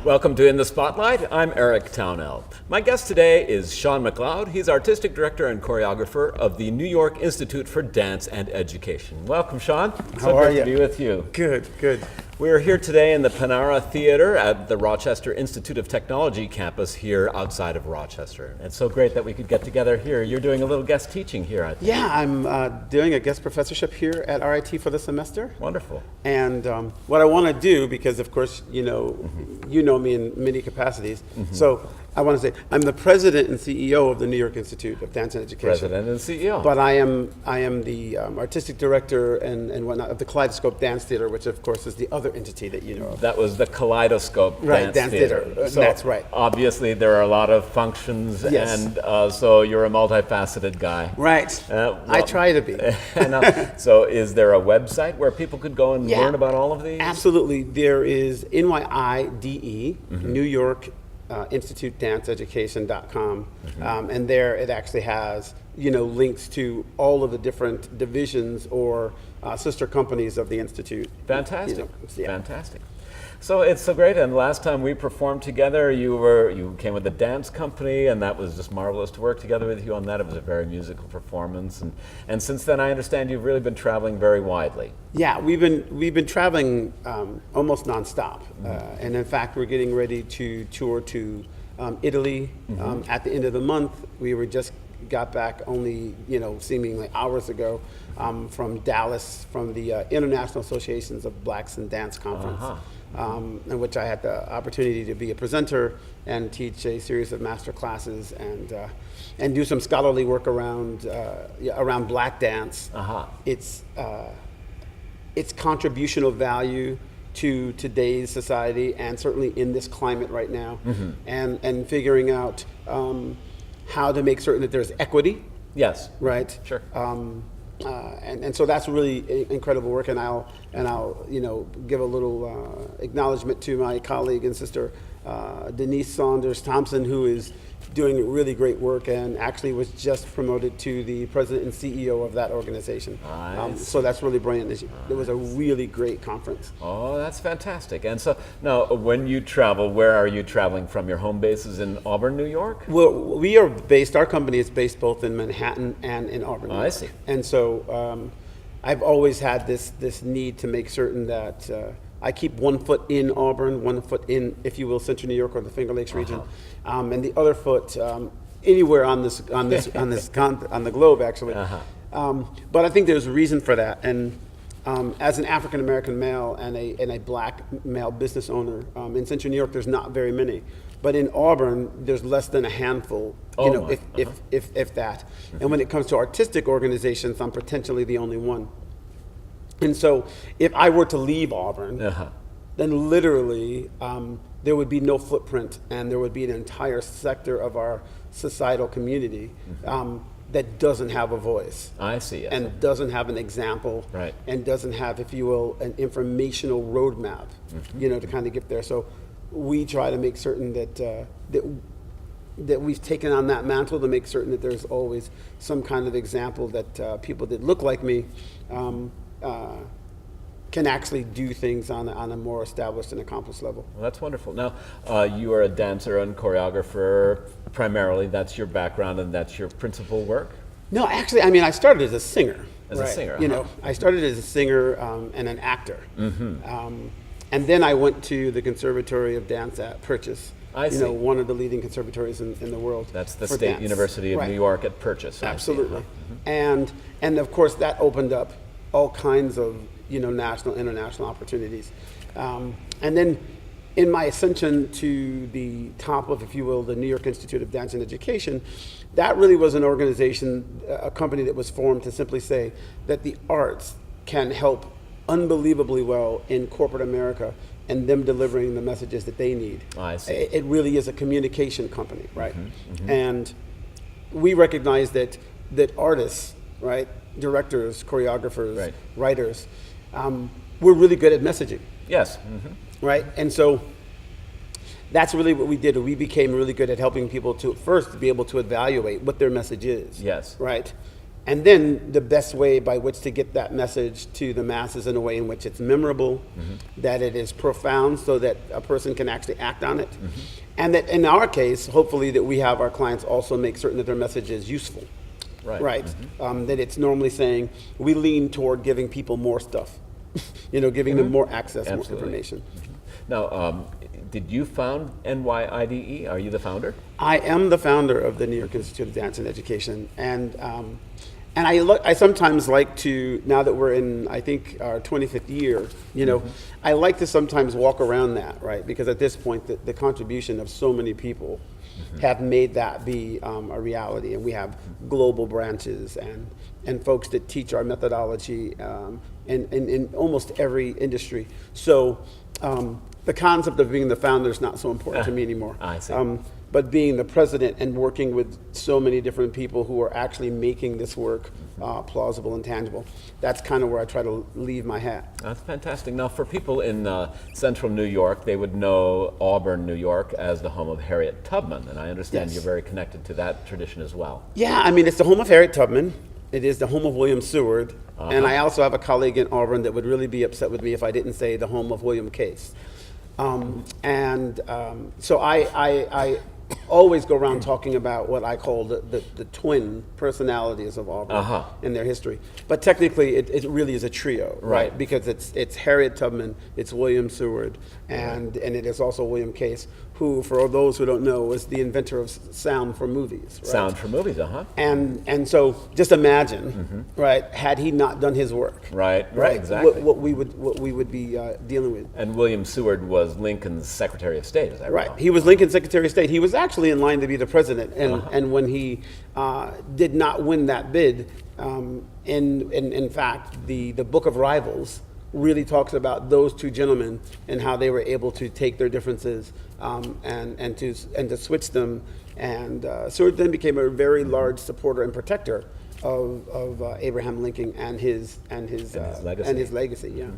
Welcome to In the Spotlight. I'm Eric Townell. My guest today is Sean McLeod. He's Artistic Director and Choreographer of the New York Institute for Dance and Education. Welcome, Sean. How are you? To be with you. Good, good. We are here today in the Panara Theater at the Rochester Institute of Technology campus here outside of Rochester. It's so great that we could get together here. You're doing a little guest teaching here, I think. Yeah, I'm doing a guest professorship here at RIT for the semester. Wonderful. And what I want to do, because of course, you know me in many capacities, so I want to say I'm the president and CEO of the New York Institute of Dance and Education. President and CEO. But I am the artistic director and whatnot of the Kaleidoscope Dance Theater, which of course is the other entity that you know of. That was the Kaleidoscope Dance Theater. So that's right. Obviously, there are a lot of functions, yes. And so you're a multifaceted guy. Right. I try to be. So is there a website where people could go and learn about all of these? Absolutely. There is NYIDE, New York Institute Dance Education.com, and there it actually has links to all of the different divisions or sister companies of the institute. Fantastic. Fantastic. So it's so great, and last time we performed together, you came with a dance company, and that was just marvelous to work together with you on that. It was a very musical performance, and since then I understand you've really been traveling very widely. Yeah, we've been traveling almost nonstop, and in fact we're getting ready to tour to Italy at the end of the month. We just got back only seemingly hours ago from Dallas, from the International Associations of Blacks in Dance Conference. In which I had the opportunity to be a presenter and teach a series of master classes and do some scholarly work around Black dance. Its contributional value to today's society, and certainly in this climate right now, and figuring out how to make certain that there's equity. Yes. Right. Sure. And so that's really incredible work, and I'll give a little acknowledgement to my colleague and sister Denise Saunders Thompson, who is doing really great work and actually was just promoted to the president and CEO of that organization. So that's really brilliant. It was a really great conference. Oh, that's fantastic. And so now, when you travel, where are you traveling from? Your home base is in Auburn, New York? Well, our company is based both in Manhattan and in Auburn, New York. I see. And so I've always had this need to make certain that I keep one foot in Auburn, one foot in, if you will, Central New York or the Finger Lakes region, and the other foot anywhere on the globe, actually. But I think there's a reason for that. And as an African American male and a Black male business owner in Central New York, there's not very many. But in Auburn, there's less than a handful, if that. And when it comes to artistic organizations, I'm potentially the only one. And so if I were to leave Auburn, then literally there would be no footprint, and there would be an entire sector of our societal community that doesn't have a voice. I see. Yes. And doesn't have an example, right. And doesn't have, if you will, an informational roadmap, to kind of get there. So we try to make certain that we've taken on that mantle to make certain that there's always some kind of example that people that look like me can actually do things on a more established and accomplished level. Well, that's wonderful. Now, you are a dancer and choreographer primarily. That's your background and that's your principal work? No, actually, I started as a singer. As a singer? I started as a singer and an actor. And then I went to the Conservatory of Dance at Purchase. I see. One of the leading conservatories in the world. That's the State University of New York at Purchase. Absolutely. And of course that opened up all kinds of national, international opportunities. And then in my ascension to the top of, if you will, the New York Institute of Dance and Education, that really was an organization, a company that was formed to simply say that the arts can help unbelievably well in corporate America and them delivering the messages that they need. I see. It really is a communication company, right? And we recognize that artists, right, directors, choreographers, writers, we're really good at messaging. Yes. Right? And so that's really what we did. We became really good at helping people to first be able to evaluate what their message is. Yes. Right? And then the best way by which to get that message to the masses in a way in which it's memorable, that it is profound so that a person can actually act on it. And that in our case, hopefully that we have our clients also make certain that their message is useful. Right. That it's normally saying we lean toward giving people more stuff, giving them more access, more information. Now, did you found NYIDE? Are you the founder? I am the founder of the New York Institute of Dance and Education, and I sometimes like to, now that we're in, I think, our 25th year, I like to sometimes walk around that, right? Because at this point, the contribution of so many people have made that be a reality, and we have global branches and folks that teach our methodology in almost every industry. So the concept of being the founder is not so important to me anymore. I see. But being the president and working with so many different people who are actually making this work plausible and tangible, that's kind of where I try to leave my hat. That's fantastic. Now, for people in central New York, they would know Auburn, New York as the home of Harriet Tubman, and I understand you're very connected to that tradition as well. Yeah, I mean, it's the home of Harriet Tubman. It is the home of William Seward. And I also have a colleague in Auburn that would really be upset with me if I didn't say the home of William Case. So I always go around talking about what I call the twin personalities of Auburn and their history. But technically, it really is a trio, right? Because it's Harriet Tubman, it's William Seward, and it is also William Case, who, for those who don't know, was the inventor of sound for movies. Right? Sound for movies, And so just imagine, right? Had he not done his work, right, exactly. What we would be dealing with. And William Seward was Lincoln's Secretary of State, is that right? Right. He was Lincoln's Secretary of State. He was actually in line to be the president, and when he did not win that bid, in fact, the Book of Rivals really talks about those two gentlemen and how they were able to take their differences and to switch them. And Seward then became a very large supporter and protector of Abraham Lincoln and his legacy. Yeah.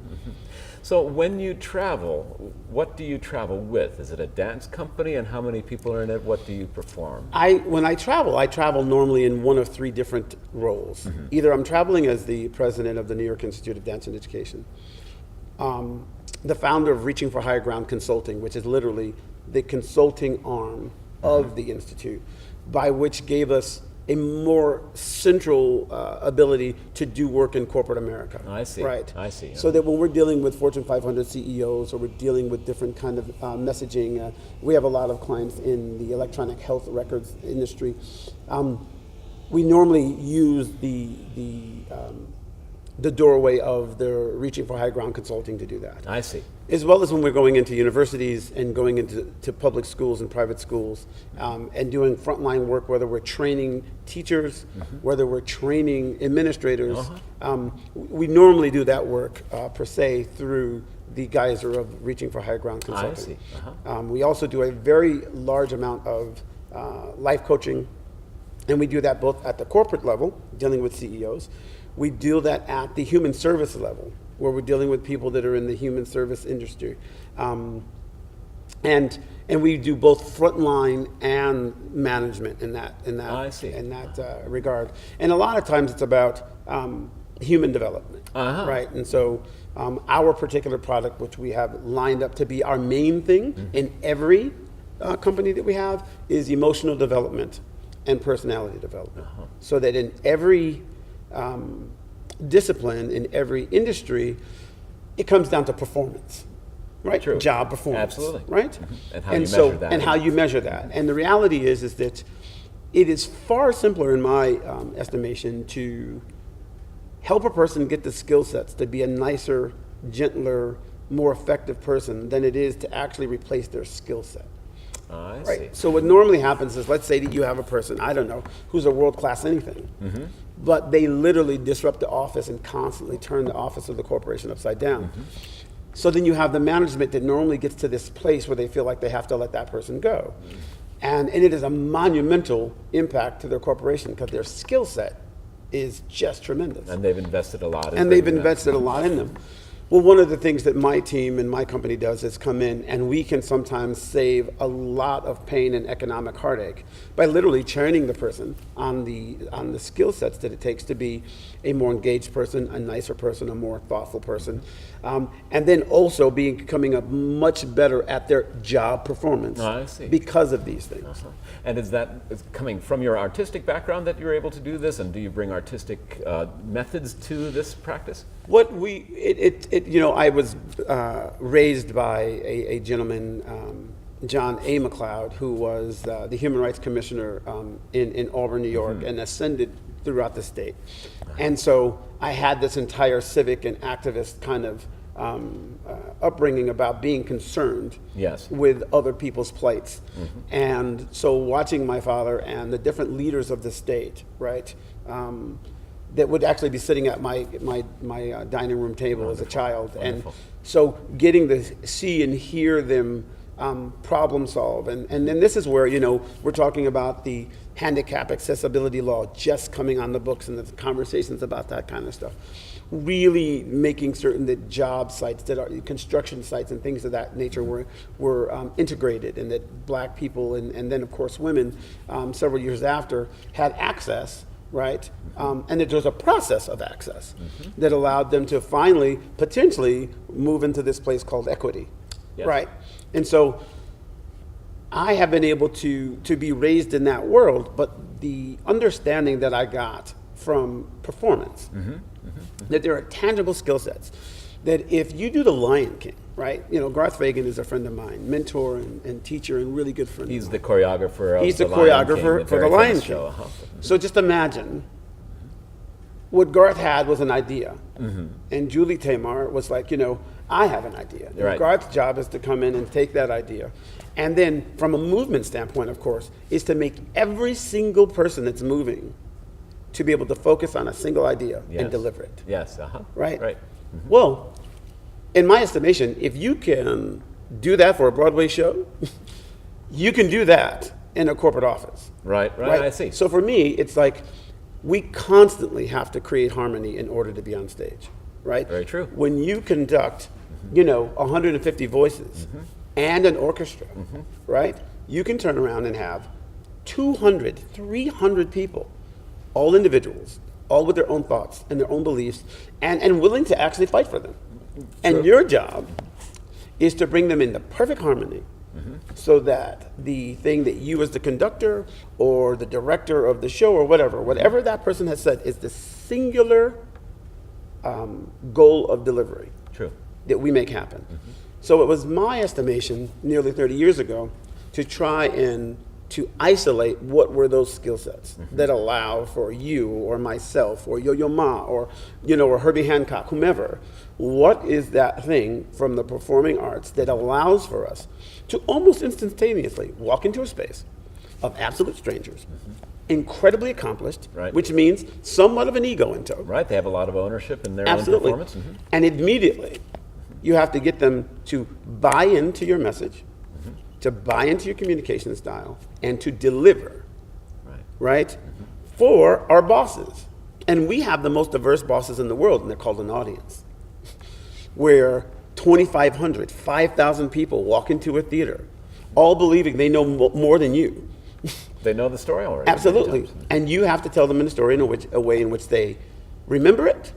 So when you travel, what do you travel with? Is it a dance company, and how many people are in it? What do you perform? When I travel normally in one of three different roles. Either I'm traveling as the president of the New York Institute of Dance and Education, the founder of Reaching for Higher Ground Consulting, which is literally the consulting arm of the Institute, by which gave us a more central ability to do work in corporate America. I see. Right. I see. So that when we're dealing with Fortune 500 CEOs or we're dealing with different kind of messaging, we have a lot of clients in the electronic health records industry. We normally use the doorway of the Reaching for High Ground Consulting to do that. I see. As well as when we're going into universities and going into public schools and private schools and doing frontline work, whether we're training teachers, whether we're training administrators. We normally do that work per se through the geyser of Reaching for Higher Ground Consulting. I see. We also do a very large amount of life coaching, and we do that both at the corporate level, dealing with CEOs. We do that at the human service level, where we're dealing with people that are in the human service industry. And we do both frontline and management in that regard. And a lot of times it's about human development, right? And so our particular product, which we have lined up to be our main thing in every company that we have, is emotional development and personality development. So that in every discipline, in every industry, it comes down to performance, right? True. Job performance. Absolutely. Right? And how you measure that. And how you measure that. And the reality is that it is far simpler, in my estimation, to help a person get the skill sets to be a nicer, gentler, more effective person than it is to actually replace their skill set. I see. Right. So what normally happens is, let's say that you have a person, I don't know, who's a world-class anything, but they literally disrupt the office and constantly turn the office of the corporation upside down. So then you have the management that normally gets to this place where they feel like they have to let that person go. And it is a monumental impact to their corporation because their skill set is just tremendous. And they've invested a lot in And they've invested a lot in them. Well, one of the things that my team and my company does is come in, and we can sometimes save a lot of pain and economic heartache by literally training the person on the skill sets that it takes to be a more engaged person, a nicer person, a more thoughtful person, and then also becoming a much better at their job performance. I see. Because of these things. Uh-huh. And is coming from your artistic background that you're able to do this? And do you bring artistic methods to this practice? I was raised by a gentleman, John A. McLeod, who was the Human Rights Commissioner in Auburn, New York, and ascended throughout the state. And so I had this entire civic and activist kind of upbringing about being concerned with other people's plights. And so watching my father and the different leaders of the state, right, that would actually be sitting at my dining room table as a child. Wonderful. And so getting to see and hear them problem solve. And then this is where, we're talking about the handicap accessibility law just coming on the books and the conversations about that kind of stuff. Really making certain that job sites, that are construction sites and things of that nature were integrated, and that black people and then of course women several years after had access, right? And that there's a process of access that allowed them to finally potentially move into this place called equity, right? And so I have been able to be raised in that world, but the understanding that I got from performance, that there are tangible skill sets, that if you do The Lion King, right? Garth Fagan is a friend of mine, mentor and teacher and really good friend. He's the choreographer of He's the choreographer for The Lion King. So just imagine what Garth had was an idea, and Julie Taymor was like, I have an idea. Right. Garth's job is to come in and take that idea, and then from a movement standpoint, of course, is to make every single person that's moving to be able to focus on a single idea and deliver it. Yes. Right? Right. Well, in my estimation, if you can do that for a Broadway show, you can do that in a corporate office. Right. I see. So for me, it's like we constantly have to create harmony in order to be on stage, right? Very true. When you conduct, 150 voices and an orchestra, right? You can turn around and have 200, 300 people, all individuals, all with their own thoughts and their own beliefs, and willing to actually fight for them. And your job is to bring them into perfect harmony so that the thing that you as the conductor or the director of the show or whatever that person has said is the singular goal of delivery that we make happen. So it was my estimation nearly 30 years ago to try and to isolate what were those skill sets that allow for you or myself or Yo-Yo Ma or or Herbie Hancock, whomever. What is that thing from the performing arts that allows for us to almost instantaneously walk into a space of absolute strangers, incredibly accomplished, which means somewhat of an ego in tow. Right, they have a lot of ownership in their Absolutely. own performance. And immediately, you have to get them to buy into your message, to buy into your communication style, and to deliver, right? For our bosses. And we have the most diverse bosses in the world, and they're called an audience, where 2,500, 5,000 people walk into a theater, all believing they know more than you. They know the story already. Absolutely. And you have to tell them in a story in a way in which they remember it,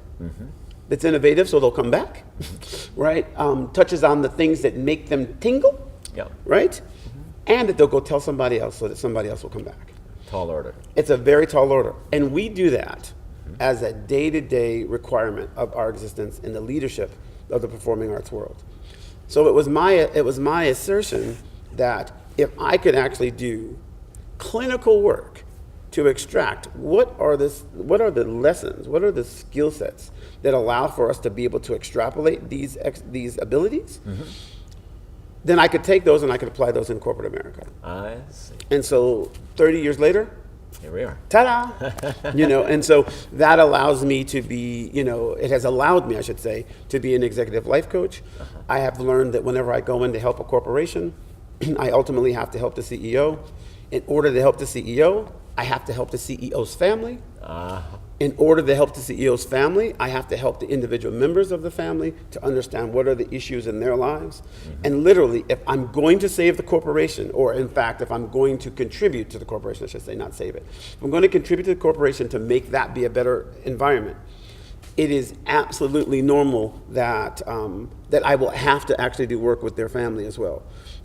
that's innovative so they'll come back, right? Touches on the things that make them tingle, right? And that they'll go tell somebody else so that somebody else will come back. Tall order. It's a very tall order. And we do that as a day-to-day requirement of our existence in the leadership of the performing arts world. So it was my assertion that if I could actually do clinical work to extract what are the lessons, what are the skill sets that allow for us to be able to extrapolate these abilities, then I could take those and I could apply those in corporate America. I see. And so 30 years later, here we are. Ta-da! And so that allows me to be, it has allowed me, I should say, to be an executive life coach. I have learned that whenever I go in to help a corporation, I ultimately have to help the CEO. In order to help the CEO, I have to help the CEO's family. Uh, In order to help the CEO's family, I have to help the individual members of the family to understand what are the issues in their lives. And literally, if I'm going to save the corporation, or in fact, if I'm going to contribute to the corporation, I should say, not save it. If I'm going to contribute to the corporation to make that be a better environment, it is absolutely normal that, that I will have to actually do work with their family as well.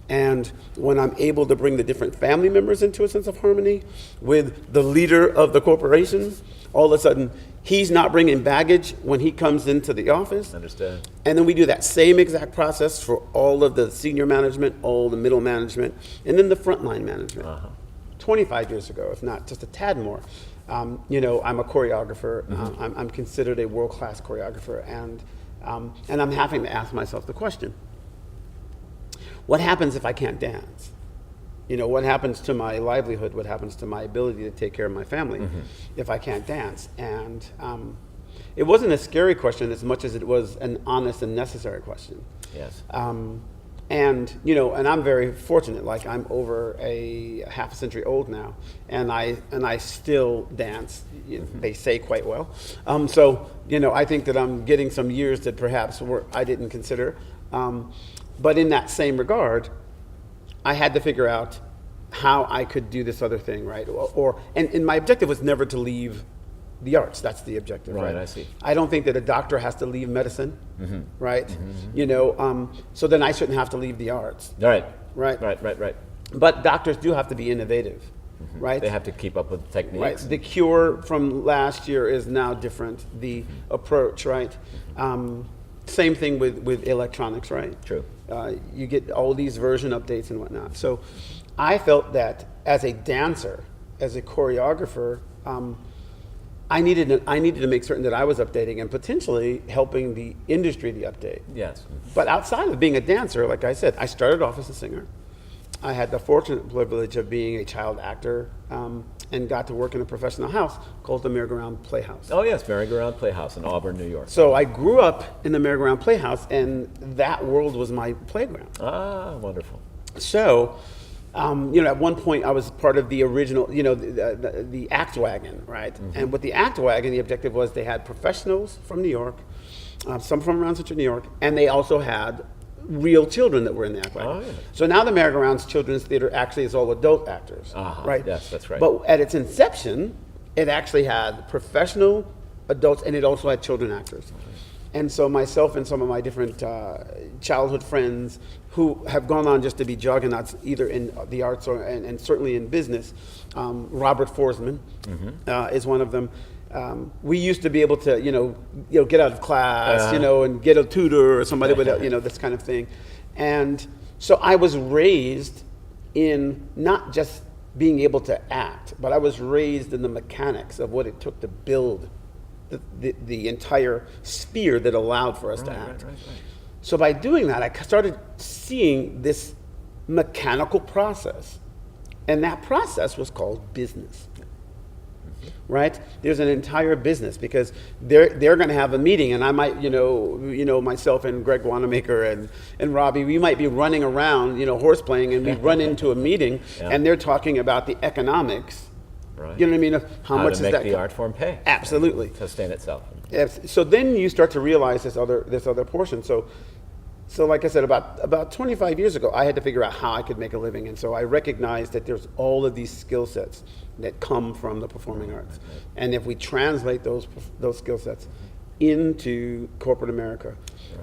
And when I'm able to bring the different family members into a sense of harmony with the leader of the corporation, all of a sudden, he's not bringing baggage when he comes into the office. understood. And then we do that same exact process for all of the senior management, all the middle management, and then the frontline management. 25 years ago, if not just a tad more. You know, I'm a choreographer. I'm considered a world-class choreographer, and I'm having to ask myself the question: what happens if I can't dance? You know, what happens to my livelihood? What happens to my ability to take care of my family if I can't dance? And it wasn't a scary question as much as it was an honest and necessary question. Yes. And you know, and I'm very fortunate. Like, I'm over a half a century old now, and I still dance. They say quite well. So you know, I think that I'm getting some years that perhaps I didn't consider. But in that same regard, I had to figure out how I could do this other thing, right? And my objective was never to leave the arts. That's the objective, right? I see. I don't think that a doctor has to leave medicine, right? You know, so then I shouldn't have to leave the arts. Right. Right. Right. But doctors do have to be innovative, right? They have to keep up with techniques. Right. The cure from last year is now different. The approach, right? Same thing with electronics, right? True. You get all these version updates and whatnot. So I felt that as a dancer, as a choreographer, I needed to make certain that I was updating and potentially helping the industry to update. Yes. But outside of being a dancer, like I said, I started off as a singer. I had the fortunate privilege of being a child actor, and got to work in a professional house called the Merry-Go-Round Playhouse. Oh yes, Merry-Go-Round Playhouse in Auburn, New York. So I grew up in the Merry-Go-Round Playhouse, and that world was my playground. Ah, wonderful. So, you know, at one point I was part of the original, you know, the Act Wagon, right? And with the Act Wagon, the objective was they had professionals from New York, some from around Central New York, and they also had real children that were in the Act Wagon. Oh, yeah. So now the Merry-Go-Round's Children's Theater actually is all adult actors, right? Yes, that's right. But at its inception, it actually had professional adults, and it also had children actors. And so myself and some of my different childhood friends who have gone on just to be juggernauts, either in the arts or and certainly in business, Robert Forsman is one of them. We used to be able to, you know, get out of class, you know, and get a tutor or somebody with, you know, this kind of thing. And so I was raised in not just being able to act, but I was raised in the mechanics of what it took to build the entire sphere that allowed for us to act. Right. So by doing that, I started seeing this mechanical process. And that process was called business. Right? There's an entire business, because they're going to have a meeting, and I might, you know, myself and Greg Wanamaker and Robbie, we might be running around, you know, horse playing, and we run into a meeting, and they're talking about the economics. Right. You know what I mean? Of how much to is make that? the art form pay. Absolutely. Sustain itself. Yes. So then you start to realize this other portion. So like I said, about 25 years ago, I had to figure out how I could make a living, and so I recognized that there's all of these skill sets that come from the performing arts, and if we translate those skill sets into corporate America,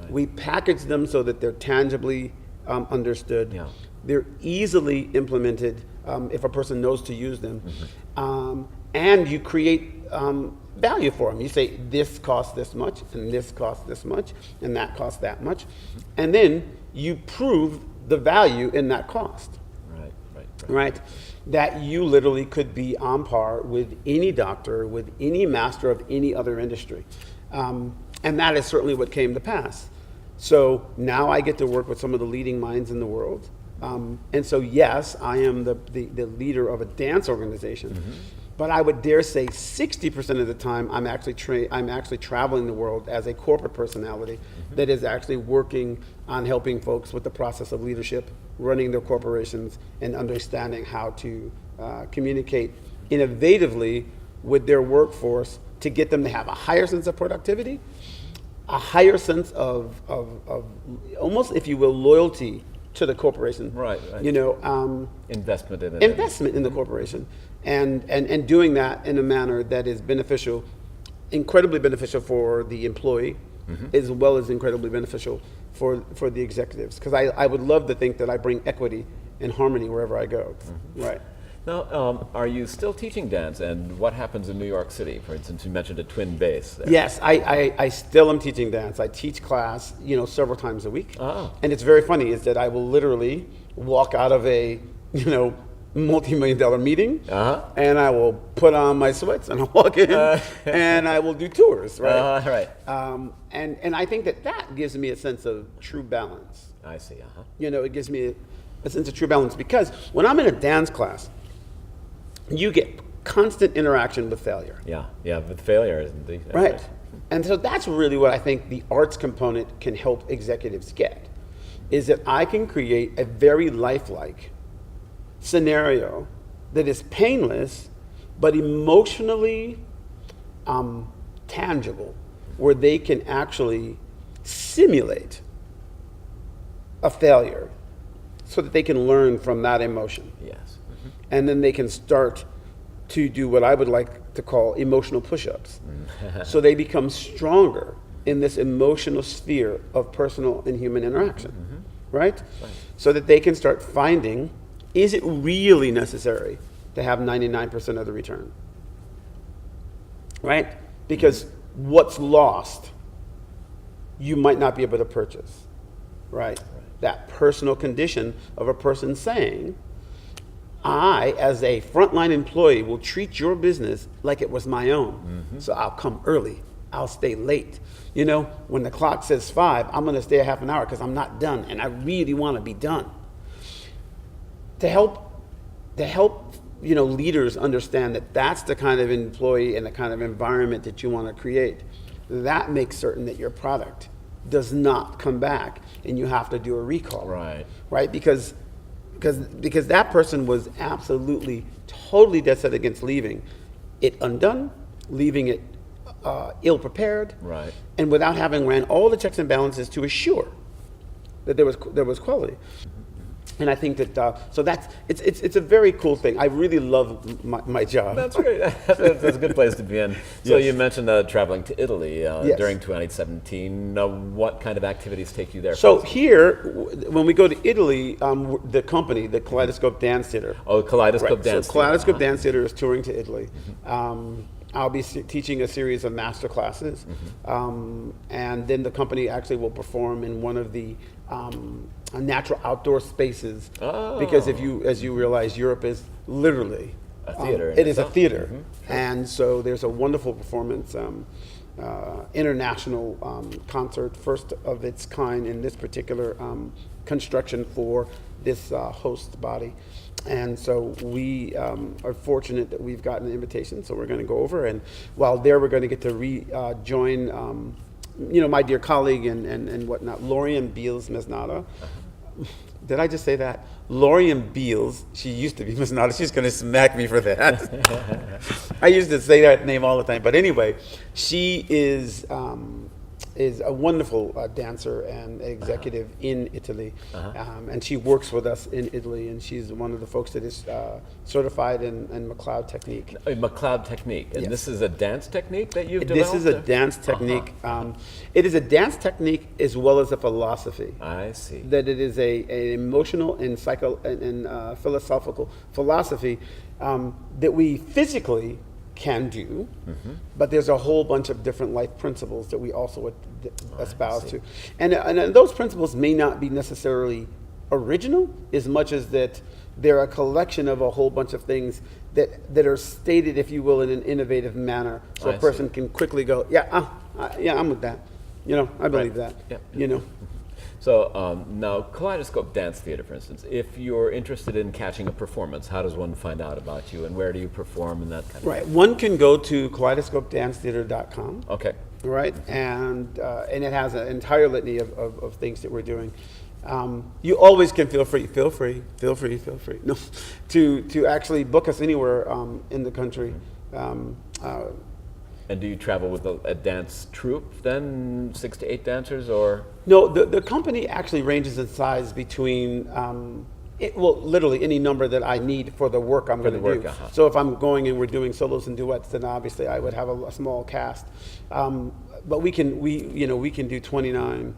we package them so that they're tangibly understood. Yeah. They're easily implemented if a person knows to use them, and you create value for them. You say, this costs this much, and this costs this much, and that costs that much, and then you prove the value in that cost. Right? That you literally could be on par with any doctor, with any master of any other industry. And that is certainly what came to pass. So now I get to work with some of the leading minds in the world. And so, yes, I am the leader of a dance organization. But I would dare say 60% of the time I'm actually traveling the world as a corporate personality that is actually working on helping folks with the process of leadership, running their corporations, and understanding how to communicate innovatively with their workforce to get them to have a higher sense of productivity, a higher sense of almost, if you will, loyalty to the corporation. Right. Investment in it. Investment in the corporation, and doing that in a manner that is beneficial, incredibly beneficial for the employee, as well as incredibly beneficial for the executives. Because I would love to think that I bring equity and harmony wherever I go. Right. Now, are you still teaching dance, and what happens in New York City? For instance, you mentioned a twin base there. Yes, I still am teaching dance. I teach class, several times a week. Oh. And it's very funny is that I will literally walk out of a, multi-million-dollar meeting, and I will put on my sweats and I'll walk in, and I will do tours, right? Right. And I think that gives me a sense of true balance. I see. It gives me a sense of true balance, because when I'm in a dance class, you get constant interaction with failure. Yeah, with failure, isn't it? Right. And so that's really what I think the arts component can help executives get, is that I can create a very lifelike scenario that is painless but emotionally tangible, where they can actually simulate a failure so that they can learn from that emotion. Yes. And then they can start to do what I would like to call emotional push-ups. So they become stronger in this emotional sphere of personal and human interaction, right? So that they can start finding, is it really necessary to have 99% of the return? Right? Because what's lost, you might not be able to purchase, right? That personal condition of a person saying, I, as a frontline employee, will treat your business like it was my own. So I'll come early. I'll stay late. When the clock says 5, I'm going to stay a half an hour because I'm not done, and I really want to be done. To help leaders understand that that's the kind of employee and the kind of environment that you want to create, that makes certain that your product does not come back and you have to do a recall. Right? Because that person was absolutely, totally dead set against leaving it undone, leaving it ill-prepared, and without having ran all the checks and balances to assure that there was quality. And I think that so it's a very cool thing. I really love my job. That's great. That's a good place to be in. So you mentioned traveling to Italy during 2017. What kind of activities take you there? So here, when we go to Italy, the company, the Kaleidoscope Dance Theater. Oh, Kaleidoscope Dance Theater. Kaleidoscope Dance Theater is touring to Italy. I'll be teaching a series of master classes, and then the company actually will perform in one of the natural outdoor spaces, because as you realize, Europe is literally a theater. It is a theater, and so there's a wonderful performance, international concert, first of its kind in this particular construction for this host body. And so we are fortunate that we've gotten an invitation, so we're going to go over, and while there we're going to get to rejoin my dear colleague and whatnot, Lorian Beals Mesnada. Did I just say that? Lorian Beals, she used to be Mesnada. She's going to smack me for that. I used to say that name all the time. But anyway, she is a wonderful dancer and executive in Italy. And she works with us in Italy, and she's one of the folks that is certified in McLeod technique. McLeod technique. And Yes. This is a dance technique that you've developed? This is a dance technique. It is a dance technique as well as a philosophy. I see. That it is an emotional and philosophical philosophy that we physically can do, but there's a whole bunch of different life principles that we also espouse to. And those principles may not be necessarily original as much as that they're a collection of a whole bunch of things that are stated, if you will, in an innovative manner, so a person can quickly go, I'm with that. I believe that. Yeah. So now, Kaleidoscope Dance Theater, for instance, if you're interested in catching a performance, how does one find out about you, and where do you perform, and that kind of thing? One can go to kaleidoscopedancetheater.com. Okay. Right, and it has an entire litany of things that we're doing. You always can feel free, no, to actually book us anywhere in the country. And do you travel with a dance troupe then, 6 to 8 dancers, or? No, the company actually ranges in size between, literally any number that I need for the work I'm going to do. So if I'm going and we're doing solos and duets, then obviously I would have a small cast. But we can do 29.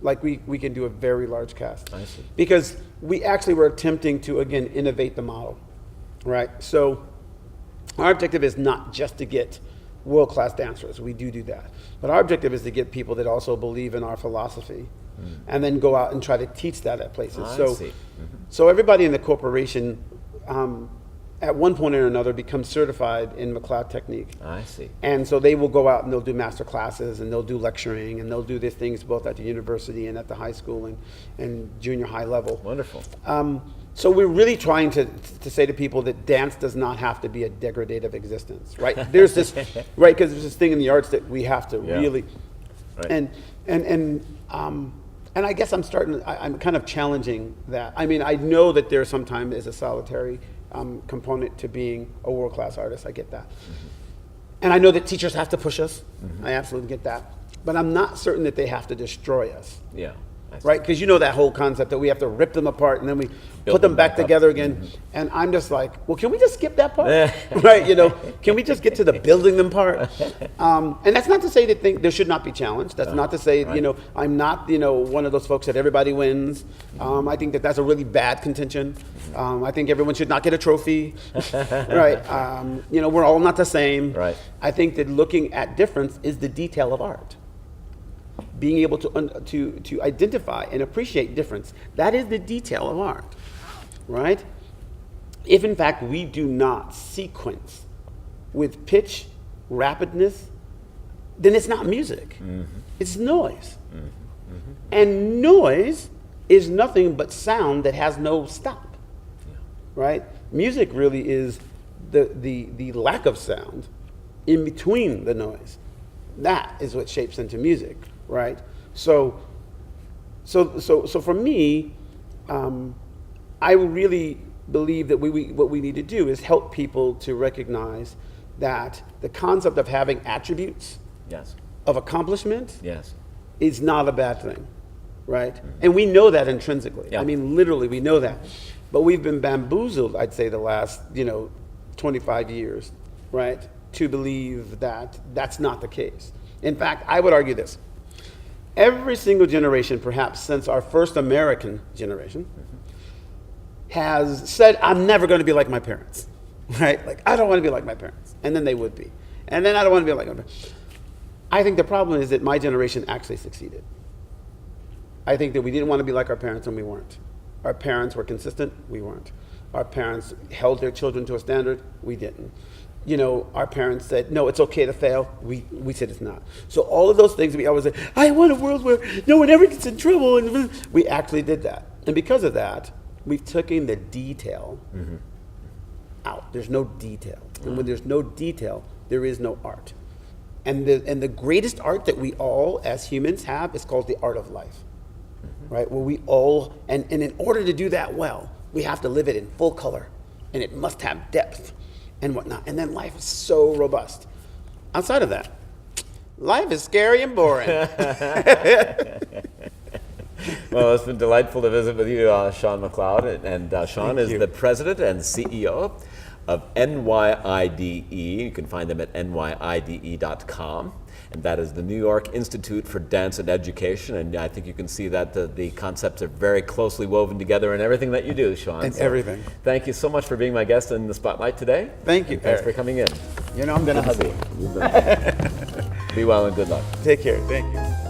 Like we can do a very large cast. I see. Because we actually were attempting to, again, innovate the model, right? So our objective is not just to get world-class dancers. We do that. But our objective is to get people that also believe in our philosophy and then go out and try to teach that at places. I see. So everybody in the corporation at one point or another becomes certified in McLeod technique. I see. And so they will go out and they'll do master classes and they'll do lecturing and they'll do these things both at the university and at the high school and junior high level. Wonderful. So we're really trying to say to people that dance does not have to be a degradative existence, right? There's this, right, because there's this thing in the arts that we have to really, right. And I guess I'm kind of challenging that. I mean, I know that there sometimes is a solitary component to being a world-class artist. I get that. And I know that teachers have to push us. I absolutely get that. But I'm not certain that they have to destroy us. Yeah. Right? Because you know that whole concept that we have to rip them apart and then we put them back together again. And I'm just like, well, can we just skip that part? Right? You know, can we just get to the building them part? And that's not to say that there should not be challenge. That's not to say, you know, I'm not, you know, one of those folks that everybody wins. I think that that's a really bad contention. I think everyone should not get a trophy. Right? You know, we're all not the same. Right. I think that looking at difference is the detail of art. Being able to identify and appreciate difference, that is the detail of art, right? If in fact we do not sequence with pitch, rapidness, then it's not music. It's noise. And noise is nothing but sound that has no stop, right? Music really is the lack of sound in between the noise. That is what shapes into music. Right. So for me, I really believe that what we need to do is help people to recognize that the concept of having attributes of accomplishment is not a bad thing. Right. And we know that intrinsically. I mean, literally, we know that. But we've been bamboozled, I'd say, the last 25 years, right, to believe that that's not the case. In fact, I would argue this. Every single generation, perhaps since our first American generation, has said, I'm never going to be like my parents, right? Like, I don't want to be like my parents. And then they would be. And then I don't want to be like my parents. I think the problem is that my generation actually succeeded. I think that we didn't want to be like our parents, and we weren't. Our parents were consistent, we weren't. Our parents held their children to a standard, we didn't. You know, our parents said, no, it's okay to fail. We said it's not. So all of those things, we always say, I want a world where no one ever gets in trouble. And we actually did that. And because of that, we've taken the detail out. There's no detail. And when there's no detail, there is no art. And the greatest art that we all, as humans, have is called the art of life. Right? Where we all, and in order to do that well, we have to live it in full color. And it must have depth. And whatnot. And then life is so robust. Outside of that, life is scary and boring. Well, it's been delightful to visit with you, Sean McLeod. And Sean is the president and CEO of NYIDE. You can find them at nyide.com. And that is the New York Institute for Dance and Education. And I think you can see that the concepts are very closely woven together in everything that you do, Sean. And everything. Thank you so much for being my guest in the Spotlight today. Thank you. And thanks for coming in. You know, I'm going to hug you. Be well and good luck. Take care. Thank you.